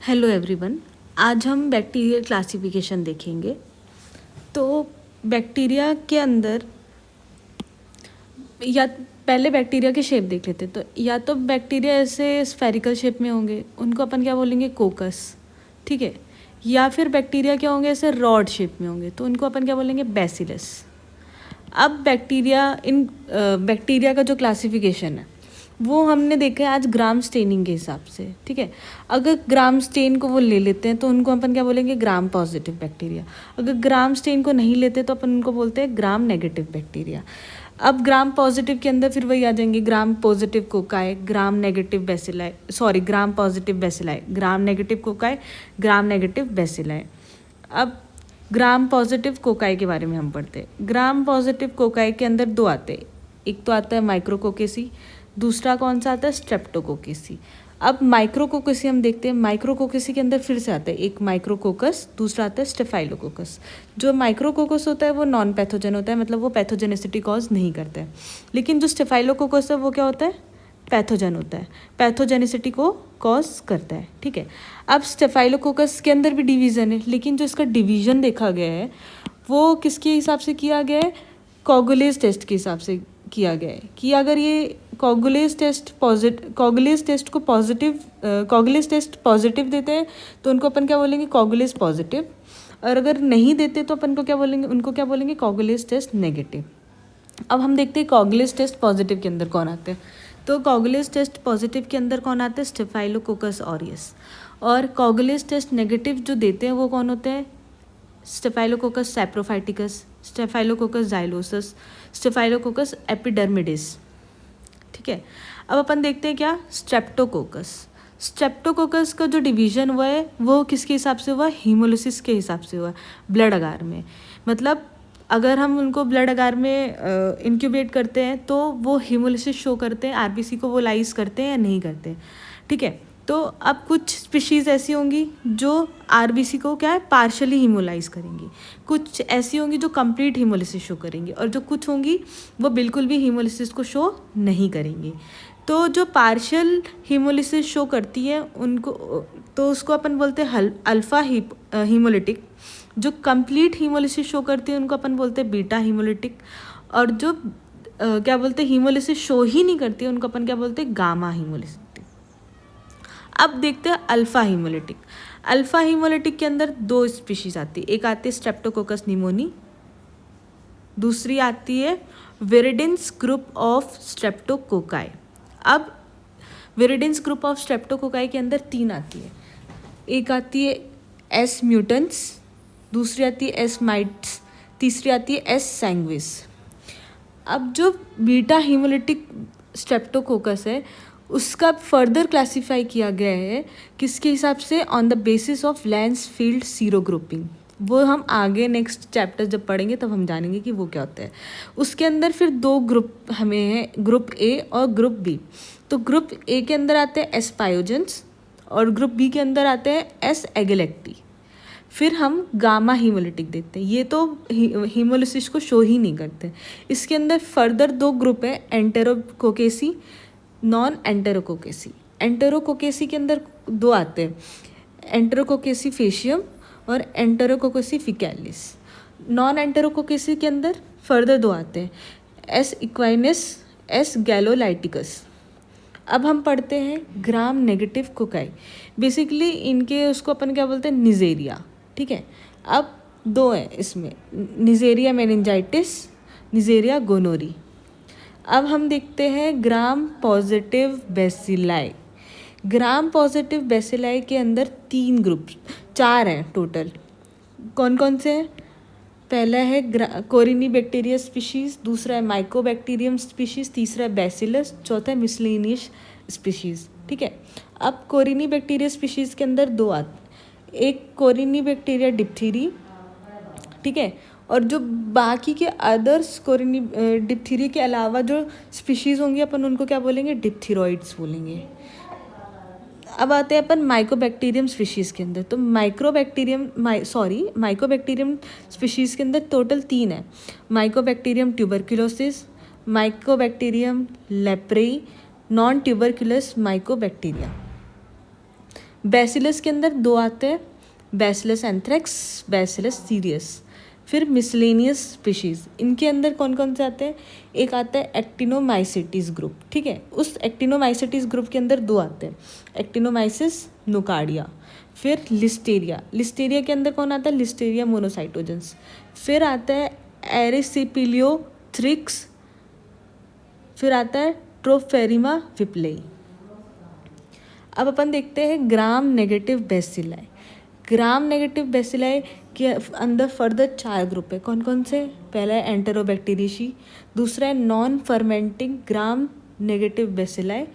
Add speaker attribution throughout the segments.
Speaker 1: Hello everyone. आज हम bacterial classification देखेंगे। तो बैक्टीरिया के अंदर या पहले बैक्टीरिया के शेप देख लेते। तो या तो बैक्टीरिया ऐसे स्फेरिकल शेप में होंगे, उनको अपन क्या बोलेंगे, कोकस। ठीक है। या फिर बैक्टीरिया क्या होंगे, ऐसे रॉड शेप में होंगे, तो उनको अपन क्या बोलेंगे, बैसिलस। अब बैक्टीरिया का जो क्लासिफिकेशन है वो हमने देखा है आज ग्राम स्टेनिंग के हिसाब से। ठीक है। अगर ग्राम स्टेन को वो ले लेते हैं तो उनको अपन क्या बोलेंगे, ग्राम पॉजिटिव बैक्टीरिया। अगर ग्राम स्टेन को नहीं लेते तो अपन उनको बोलते हैं ग्राम नेगेटिव बैक्टीरिया। अब ग्राम पॉजिटिव के अंदर फिर वही आ जाएंगे, ग्राम पॉजिटिव कोकाई, ग्राम negative bacilli, gram positive bacilli, gram negative cocci, ग्राम नेगेटिव बेसिलाई। अब ग्राम पॉजिटिव कोकाई के बारे में हम पढ़ते हैं। ग्राम पॉजिटिव कोकाई के अंदर दो आते हैं, एक तो आता है माइक्रोकोकेसी, दूसरा कौन सा आता है, स्ट्रेप्टोकोकेसी। अब माइक्रोकोकेसी हम देखते हैं। माइक्रोकोकेसी के अंदर फिर से आता है एक माइक्रोकोकस, दूसरा आता है स्टेफाइलोकोकस। जो माइक्रोकोकस होता है वो नॉन पैथोजन होता है, मतलब वो पैथोजेनिसिटी कॉज नहीं करता है। लेकिन जो स्टेफाइलोकोकस है वो क्या होता है, पैथोजन होता है, पैथोजेनिसिटी को कॉज करता है। ठीक है। अब स्टेफाइलोकोकस के अंदर भी डिवीज़न है, लेकिन जो इसका डिवीज़न देखा गया है वो किसके हिसाब से किया गया है, कोगुलेज टेस्ट के हिसाब से किया गया है कि अगर ये कोगुलेज टेस्ट पॉजिटिव देते हैं तो उनको अपन क्या बोलेंगे, कोगुलेज पॉजिटिव। और अगर नहीं देते तो अपन को क्या बोलेंगे, उनको क्या बोलेंगे, कोगुलेज टेस्ट नेगेटिव। अब हम देखते हैं कोगुलेज टेस्ट पॉजिटिव के अंदर कौन आते हैं। तो कोगुलेज टेस्ट पॉजिटिव के अंदर कौन आते हैं, स्टेफाइलोकोकस ऑरियस। और कोगुलेज टेस्ट नेगेटिव जो देते हैं वो कौन होते हैं, स्टेफाइलोकोकस सैप्रोफाइटिकस, स्टेफाइलोकोकस जाइलोसस, स्टेफाइलोकोकस एपिडर्मिडिस। ठीक है। अब अपन देखते हैं क्या, स्ट्रेप्टोकोकस। स्ट्रेप्टोकोकस का जो डिवीजन हुआ है वो किसके हिसाब से हुआ, हीमोलिसिस के हिसाब से हुआ, ब्लड अगार में। मतलब अगर हम उनको ब्लड अगार में इंक्यूबेट करते हैं तो वो हीमोलिसिस शो करते हैं, आरबीसी को वो लाइज करते हैं या नहीं करते। ठीक है। तो अब कुछ स्पीशीज़ ऐसी होंगी जो आरबीसी को क्या है, पार्शली हीमोलाइज करेंगी, कुछ ऐसी होंगी जो कंप्लीट हीमोलिसिस शो करेंगी, और जो कुछ होंगी वो बिल्कुल भी हीमोलिसिस को शो नहीं करेंगी। तो जो पार्शियल हीमोलिसिस शो करती है उनको, तो उसको अपन बोलते हैं अल्फ़ा हीमोलिटिक। जो कंप्लीट हीमोलिसिस शो करती है उनको अपन बोलते हैं बीटा हीमोलिटिक। और जो क्या बोलते हैं, हीमोलिसिस शो ही नहीं करती है उनको अपन क्या बोलते हैं, गामा हीमोलिसिस। अब देखते हैं अल्फ़ा हीमोलिटिक। अल्फ़ा हीमोलिटिक के अंदर दो स्पीशीज़ आती है, एक आती है स्ट्रेप्टोकोकस निमोनी, दूसरी आती है विरिडेंस ग्रुप ऑफ स्ट्रेप्टोकोकाई। अब विरिडेंस ग्रुप ऑफ स्ट्रेप्टोकोकाई के अंदर तीन आती है, एक आती है एस म्यूटेंस, दूसरी आती है एस माइट्स, तीसरी आती है एस सैंग्विस। अब जो बीटा हीमोलिटिक स्ट्रेप्टोकोकस है उसका फर्दर क्लासीफाई किया गया है किसके हिसाब से, on the basis of Lancefield sero grouping. वो हम आगे नेक्स्ट चैप्टर जब पढ़ेंगे तब हम जानेंगे कि वो क्या होता है। उसके अंदर फिर दो ग्रुप हमें हैं, ग्रुप ए और ग्रुप बी। तो ग्रुप ए के अंदर आते हैं एस पायोजेंस और ग्रुप बी के अंदर आते हैं एस एगेलेक्टी। फिर हम गामा हीमोलिटिक देखते हैं, ये तो हीमोलिसिस को शो ही नहीं करते। इसके अंदर फर्दर दो ग्रुप है, एंटेरोकोकेसी, नॉन एंटेरोकोकेसी। एंटेरोकोकेसी के अंदर दो आते हैं, एंटेरोकोकेसी फेशियम और एंटेरोकोकेसी फिकैलिस। नॉन एंटेरोकोकेसी के अंदर फर्दर दो आते हैं, एस इक्वाइनस, एस गैलोलाइटिकस। अब हम पढ़ते हैं ग्राम नेगेटिव कोकाई। बेसिकली इनके उसको अपन क्या बोलते हैं, निजेरिया। ठीक है। अब दो हैं इसमें, निजेरिया मेनिंजाइटिस, निजेरिया गोनोरी। अब हम देखते हैं gram positive bacilli. Gram positive bacilli के अंदर तीन ग्रुप, चार हैं टोटल। कौन कौन से हैं, पहला है कोरिनी बैक्टीरिया स्पीशीज़, दूसरा है माइकोबैक्टीरियम स्पीशीज़, तीसरा है बैसिलस, चौथा है मिसलेनियस स्पीशीज़। ठीक है। अब कोरिनी बैक्टीरिया स्पीशीज़ के अंदर दो आते, एक कोरिनी बैक्टीरिया डिप्थीरी। ठीक है। और जो बाकी के अदर्स कोरिनी डिप्थीरी के अलावा जो स्पीशीज़ होंगी अपन उनको क्या बोलेंगे, डिप्थीरॉइड्स बोलेंगे। अब आते हैं अपन माइकोबैक्टीरियम स्पीशीज़ के अंदर। तो माइकोबैक्टीरियम स्पीशीज़ के अंदर टोटल तीन है, mycobacterium tuberculosis, mycobacterium leprae, non tuberculous mycobacteria. Bacillus के अंदर दो आते हैं, बैसिलस एंथ्रेक्स, बैसिलस सीरियस। फिर मिसलेनियस स्पीशीज़, इनके अंदर कौन कौन से आते हैं? एक आता है एक्टिनोमाइसिटीज ग्रुप, ठीक है। उस एक्टिनोमाइसिटीज ग्रुप के अंदर दो आते हैं, एक्टिनोमाइसिस नोकार्डिया। फिर लिस्टेरिया, लिस्टेरिया के अंदर कौन आता है? लिस्टेरिया मोनोसाइटोजेंस। फिर आता है एरिसिपिलियोथ्रिक्स। फिर आता है ट्रोफेरिमा विप्लेई। अब अपन देखते हैं ग्राम नेगेटिव बेसिलाई। ग्राम नेगेटिव बेसिलाई के अंदर फर्दर 4 ग्रुप है। कौन कौन से? पहला है एंटेरोबैक्टीरियशी, दूसरा है non fermenting gram negative bacilli,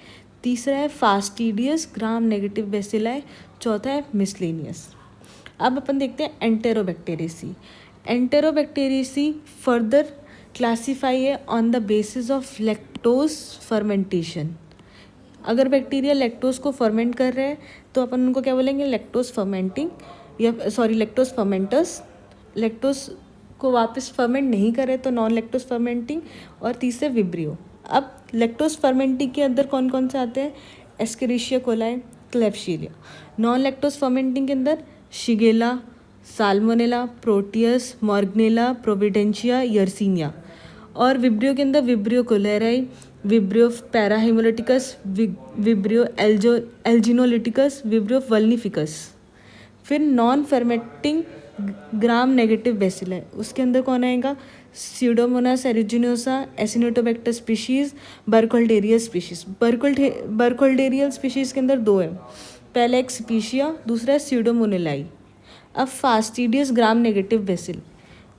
Speaker 1: तीसरा है फास्टिडियस ग्राम नेगेटिव बेसिलाई, चौथा है मिसलेनियस। अब अपन देखते हैं एंटेरोबैक्टीरियसी। एंटेरोबैक्टीरियसी फर्दर क्लासीफाई है on the basis of lactose fermentation. अगर बैक्टीरिया लैक्टोज को फर्मेंट कर रहे हैं तो अपन उनको क्या बोलेंगे? लैक्टोज फर्मेंटिंग, या सॉरी लैक्टोज फर्मेंटर्स। लैक्टोज को वापस फर्मेंट नहीं कर रहे तो नॉन लैक्टोज फर्मेंटिंग, और तीसरे विब्रियो। अब लैक्टोज फर्मेंटिंग के अंदर कौन कौन से आते हैं? Escherichia coli, Klebsiella. Non lactose fermenting के अंदर Shigella, Salmonella, Proteus, Morganella, Providencia, Yersinia. और विब्रियो के अंदर Vibrio cholerae, Vibrio parahaemolyticus, Vibrio alginolyticus, Vibrio vulnificus. फिर non fermenting gram negative bacilli, उसके अंदर कौन आएगा? Pseudomonas aeruginosa, Acinetobacter species, Burkholderia species. Burkholderia species के अंदर दो है, पहला एक स्पीशिया, दूसरा है स्यूडोमोनेलाई। अब फास्टिडियस ग्राम नेगेटिव बेसिल,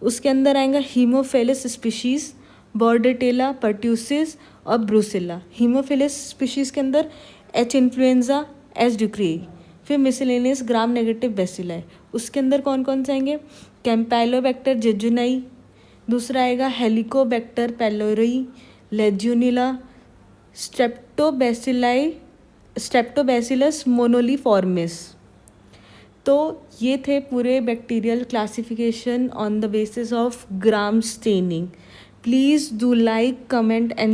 Speaker 1: उसके अंदर आएगा हीमोफिलस स्पीशीज़, बॉर्डेटेला, पर्ट्यूसिस और ब्रूसिला। हीमोफिलस स्पीशीज़ के अंदर एच इन्फ्लुएंजा, एच ड्यूक्रेई। फिर मिसलेनियस ग्राम नेगेटिव बेसिलाई, उसके अंदर कौन कौन से आएंगे? कैम्पैलोबैक्टर जेजुनाई, दूसरा आएगा हेलिकोबैक्टर पैलोरी, लेज्यूनिला, स्ट्रेप्टोबैसिलस मोनोलीफॉर्मिस। तो ये थे पूरे bacterial classification on the basis of gram staining. Please do like, comment and